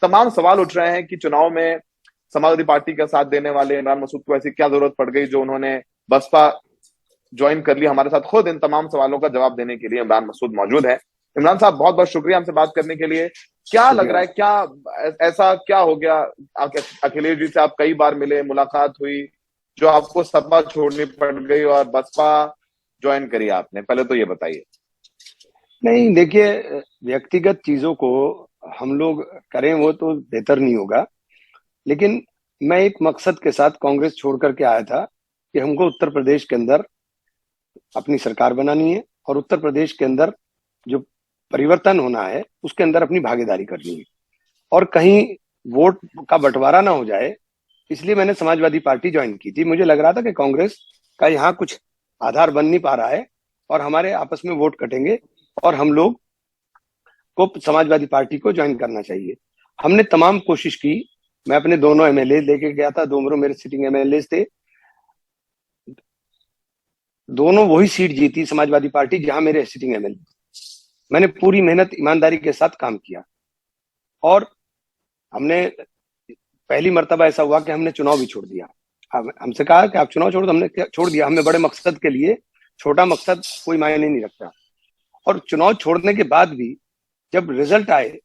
तमाम सवाल उठ रहे हैं कि चुनाव में समाजवादी पार्टी का साथ देने वाले इमरान मसूद को ऐसी क्या जरूरत पड़ गई जो उन्होंने बसपा ज्वाइन कर लिया। हमारे साथ खुद इन तमाम सवालों का जवाब देने के लिए इमरान मसूद मौजूद है। इमरान साहब, बहुत बहुत शुक्रिया हमसे बात करने के लिए। क्या लग रहा है, क्या ऐसा क्या हो गया? अखिलेश जी से आप कई बार मिले, मुलाकात हुई, जो आपको सपा छोड़नी पड़ गई और बसपा ज्वाइन करी आपने? पहले तो ये बताइए। नहीं, देखिए, व्यक्तिगत चीजों को हम लोग करें वो तो बेहतर नहीं होगा, लेकिन मैं एक मकसद के साथ कांग्रेस छोड़ करके आया था कि हमको उत्तर प्रदेश के अंदर अपनी सरकार बनानी है और उत्तर प्रदेश के अंदर जो परिवर्तन होना है उसके अंदर अपनी भागीदारी करनी है, और कहीं वोट का बंटवारा ना हो जाए, इसलिए मैंने समाजवादी पार्टी ज्वाइन की थी। मुझे लग रहा था कि कांग्रेस का यहाँ कुछ आधार बन नहीं पा रहा है और हमारे आपस में वोट कटेंगे और हम लोग को समाजवादी पार्टी को ज्वाइन करना चाहिए। हमने तमाम कोशिश की। मैं अपने दोनों एमएलए लेके गया था, दोनों मेरे सिटिंग एमएलए थे, दोनों वही सीट जीती समाजवादी पार्टी जहां मेरे सिटिंग एमएलए। मैंने पूरी मेहनत ईमानदारी के साथ काम किया और हमने पहली मर्तबा ऐसा हुआ कि हमने चुनाव भी छोड़ दिया। हमसे कहा कि आप चुनाव छोड़ दो, हमने छोड़ दिया। हमने बड़े मकसद के लिए, छोटा मकसद कोई मायने नहीं रखता। और चुनाव छोड़ने के बाद भी जब रिजल्ट आए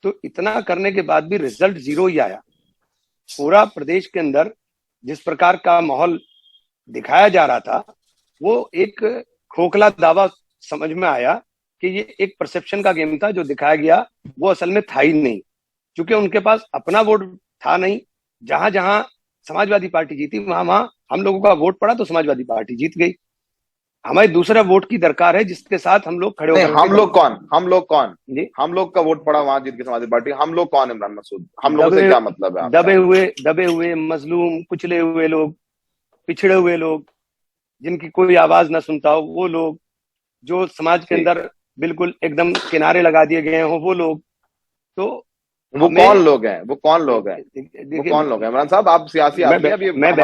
तो इतना करने के बाद भी रिजल्ट जीरो ही आया। पूरा प्रदेश के अंदर जिस प्रकार का माहौल दिखाया जा रहा था वो एक खोखला दावा समझ में आया कि ये एक परसेप्शन का गेम था। जो दिखाया गया वो असल में था ही नहीं, क्योंकि उनके पास अपना वोट था नहीं। जहां जहां समाजवादी पार्टी जीती वहां वहां हम लोगों का वोट पड़ा तो समाजवादी पार्टी जीत गई। हमें दूसरा वोट की दरकार है जिसके साथ हम लोग खड़े होकर। हम लोग कौन जी? हम लोग का वोट पड़ा वहां जीत के समाजवादी पार्टी। हम लोग कौन? इमरान मसूद, हम लोगों से क्या मतलब है? दबे हुए मजलूम, कुचले हुए लोग, पिछड़े हुए लोग, जिनकी कोई आवाज ना सुनता हो वो लोग, जो समाज के अंदर बिल्कुल एकदम किनारे लगा दिए गए हो वो लोग। तो वो कौन लोग हैं? वो कौन लोग हैं? वो कौन लोग हैं? इमरान साहब, आप सियासी आदमी हैं, मैं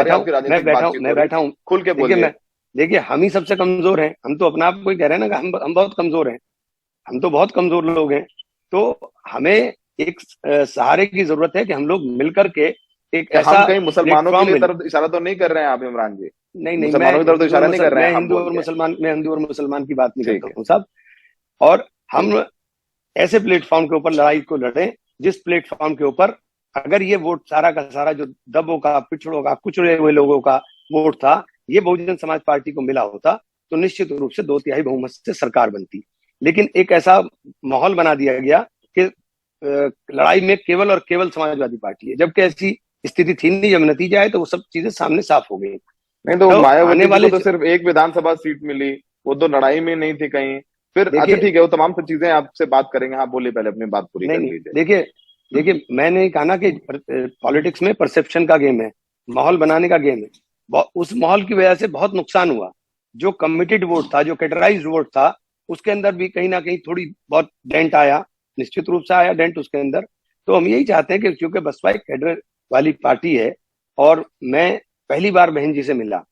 बैठा हूँ, खुल के बोलिए। देखिए, हम ही सबसे कमजोर हैं। हम तो अपने आप को ही कह रहे हैं ना कि हम बहुत कमजोर हैं। हम तो बहुत कमजोर लोग हैं। तो हमें एक सहारे की जरूरत है कि हम लोग मिलकर के एक ऐसा। हम कहीं मुसलमानों की तरफ इशारा तो नहीं कर रहे हैं आप इमरान जी? नहीं, मुसलमानों की तरफ तो इशारा नहीं कर रहे हैं। मैं हिंदू और मुसलमान की बात नहीं करता हूँ साहब। और हम ऐसे प्लेटफॉर्म के ऊपर लड़ाई को लड़े जिस प्लेटफॉर्म के ऊपर अगर ये वोट सारा का सारा जो दबों का, पिछड़ों का, कुचले हुए लोगों का वोट था, ये बहुजन समाज पार्टी को मिला होता तो निश्चित रूप से 2/3 बहुमत से सरकार बनती। लेकिन एक ऐसा माहौल बना दिया गया कि लड़ाई में केवल और केवल समाजवादी पार्टी है, जबकि ऐसी स्थिति थी नहीं। जब नतीजा आए तो वो सब चीजें सामने साफ हो गई। नहीं तो मायावती को तो सिर्फ एक विधानसभा सीट मिली, वो तो लड़ाई में नहीं थी कहीं। फिर अच्छा ठीक है, वो तमाम सब चीजें आपसे बात करेंगे। हाँ बोलिए, पहले अपनी बात पूरी कर लीजिए। देखिए, मैंने कहा ना कि पॉलिटिक्स में परसेप्शन का गेम है, माहौल बनाने का गेम है। उस माहौल की वजह से बहुत नुकसान हुआ। जो कमिटेड वोट था, जो कैडराइज्ड वोट था, उसके अंदर भी कहीं ना कहीं थोड़ी बहुत डेंट आया, निश्चित रूप से आया डेंट उसके अंदर। तो हम यही चाहते हैं कि क्योंकि बसपा एक कैडर वाली पार्टी है और मैं पहली बार बहन जी से मिला,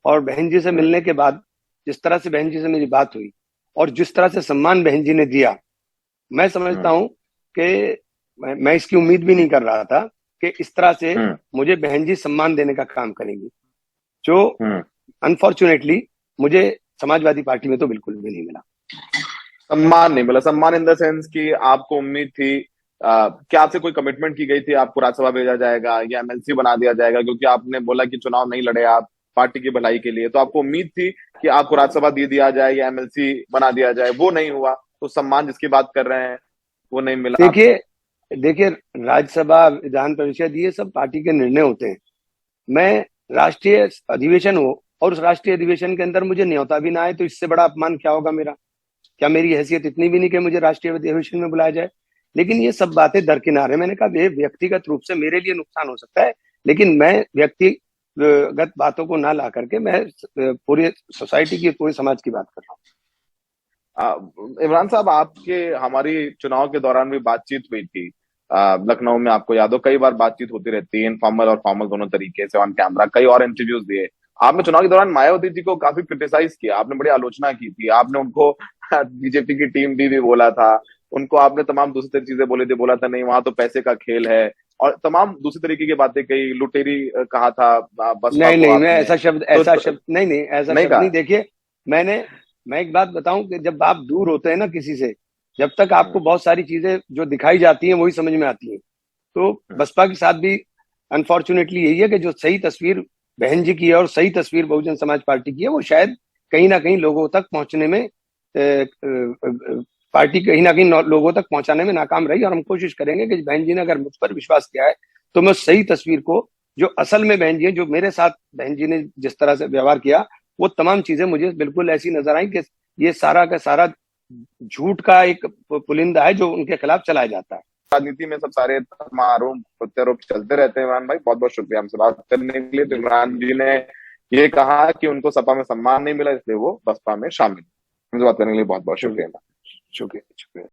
और बहन जी से मिलने के बाद जिस तरह से बहन जी से मेरी बात हुई और जिस तरह से सम्मान बहन जी ने दिया, मैं समझता हूं कि मैं इसकी उम्मीद भी नहीं कर रहा था कि इस तरह से मुझे बहन जी सम्मान देने का काम करेंगी, जो अनफॉर्चुनेटली मुझे समाजवादी पार्टी में तो बिल्कुल भी नहीं मिला। सम्मान नहीं मिला? सम्मान इन द सेंस कि आपको उम्मीद थी, क्या आपसे कोई कमिटमेंट की गई थी आपको राज्यसभा भेजा जाएगा या एमएलसी बना दिया जाएगा? क्योंकि आपने बोला कि चुनाव नहीं लड़े आप पार्टी की भलाई के लिए, तो आपको उम्मीद थी कि आपको राज्यसभा दे दिया जाए या एमएलसी बना दिया जाए। वो नहीं हुआ, तो सम्मान जिसकी बात कर रहे हैं वो नहीं मिला। देखिए, राज्यसभा, विधान परिषद, ये सब पार्टी के निर्णय होते हैं। मैं राष्ट्रीय अधिवेशन हो और उस राष्ट्रीय अधिवेशन के अंदर मुझे न्योता भी ना आए तो इससे बड़ा अपमान क्या होगा मेरा? क्या मेरी हैसियत इतनी भी नहीं कि मुझे राष्ट्रीय अधिवेशन में बुलाया जाए? लेकिन ये सब बातें दरकिनार है। मैंने कहा व्यक्तिगत रूप से मेरे लिए नुकसान हो सकता है, लेकिन मैं व्यक्तिगत बातों को ना ला करके मैं पूरी सोसाइटी की, पूरे समाज की बात कर रहा हूँ। इमरान साहब, आपके हमारी चुनाव के दौरान भी बातचीत हुई थी लखनऊ में, आपको याद हो, कई बार बातचीत होती रहती है, इनफॉर्मल और फॉर्मल दोनों तरीके से, ऑन कैमरा, कई और इंटरव्यूज दिए। आपने चुनाव के दौरान मायावती जी को काफी क्रिटिसाइज किया, आपने बड़ी आलोचना की थी, आपने उनको बीजेपी की टीम भी बोला था, उनको आपने तमाम दूसरी तरह चीजें बोले थे, बोला था नहीं वहां तो पैसे का खेल है, और तमाम दूसरी तरीके की बातें कही, लुटेरी कहा था बसपा नहीं को नहीं, मैं आपने। ऐसा तो शब्द नहीं नहीं, ऐसा नहीं शब्द कहा। नहीं। देखिए, मैं एक बात बताऊं कि जब आप दूर होते हैं ना किसी से, जब तक आपको बहुत सारी चीजें जो दिखाई जाती हैं वही समझ में आती हैं। तो बसपा के साथ भी अनफॉर्चुनेटली यही है कि जो सही तस्वीर बहन जी की है और सही तस्वीर बहुजन समाज पार्टी की है, वो शायद कहीं ना कहीं लोगों तक पहुंचने में पार्टी कहीं ना कहीं लोगों तक पहुंचाने में नाकाम रही। और हम कोशिश करेंगे कि बहन जी ने अगर मुझ पर विश्वास किया है तो मैं सही तस्वीर को, जो असल में बहन जी है, जो मेरे साथ बहन जी ने जिस तरह से व्यवहार किया, वो तमाम चीजें मुझे बिल्कुल ऐसी नजर आई कि ये सारा का सारा झूठ का एक पुलिंदा है जो उनके खिलाफ चलाया जाता है। राजनीति में सब सारे आरोप प्रत्यारोप चलते रहते हैं। इमरान भाई बहुत बहुत शुक्रिया हमसे बात करने के लिए। तो इमरान जी ने ये कहा कि उनको सपा में सम्मान नहीं मिला, इसलिए वो बसपा में शामिल। हमसे बात करने के लिए बहुत बहुत शुक्रिया। शुक्रिया शुक्रिया।